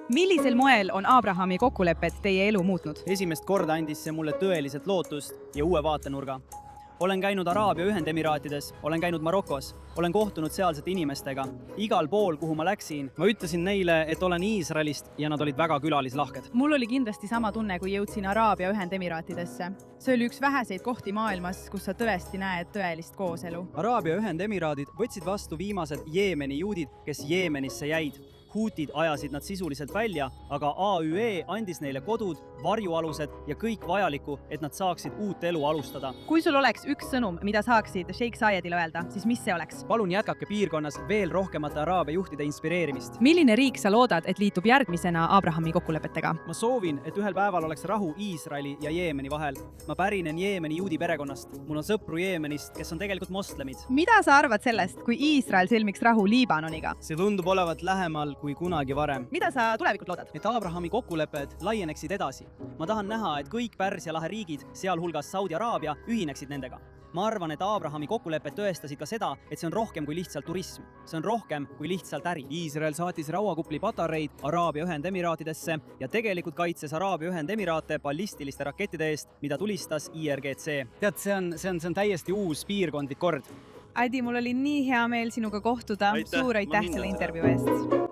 Millisel moel on Abrahami kokkulepped teie elu muutnud? Esimest korda andis see mulle tõeliselt lootust ja uue vaatenurga. Olen käinud Araabia Ühendemiraatides, olen käinud Marokos, olen kohtunud sealsete inimestega. Igal pool, kuhu ma läksin, ma ütlesin neile, et olen Iisraelist ja nad olid väga külalislahked. Mul oli kindlasti sama tunne, kui jõudsin Araabia Ühendemiraatidesse. See oli üks väheseid kohti maailmas, kus sa tõesti näed tõelist kooselu. Araabia Ühendemiraadid võtsid vastu viimased Jeemeni juudid, kes Jeemenisse jäid. Huutid ajasid nad sisuliselt välja, aga AÜE andis neile kodud, varjualused ja kõik vajaliku, et nad saaksid uut elu alustada. Kui sul oleks üks sõnum, mida saaksid Sheikh Zayedile öelda, siis mis see oleks? Palun jätkake piirkonnas veel rohkemate Araabia juhtide inspireerimist. Milline riik sa loodad, et liitub järgmisena Abrahami kokkulepetega? Ma soovin, et ühel päeval oleks rahu Iisraeli ja Jeemeni vahel. Ma pärinen Jeemeni juudi perekonnast. Mul on sõpru Jeemenist, kes on tegelikult moslemid. Mida sa arvad sellest, kui Iisrael sõlmiks rahu Liibanoniga? See tundub olevat lähemal kui kunagi varem. Mida sa tulevikult loodad? Et Abrahami kokkulepped laieneksid edasi. Ma tahan näha, et kõik Pärsia lahe riigid, sealhulgas Saudi Araabia, ühineksid nendega. Ma arvan, et Abrahami kokkulepped tõestasid ka seda, et see on rohkem kui lihtsalt turism. See on rohkem kui lihtsalt äri. Iisrael saatis rauakupli patareid Araabia Ühendemiraatidesse ja tegelikult kaitses Araabia Ühendemiraate ballistiliste rakettide eest, mida tulistas IRGC. Tead, see on täiesti uus piirkondlik kord. Adi, mul oli nii hea meel sinuga kohtuda. Suur aitäh selle intervjuu eest.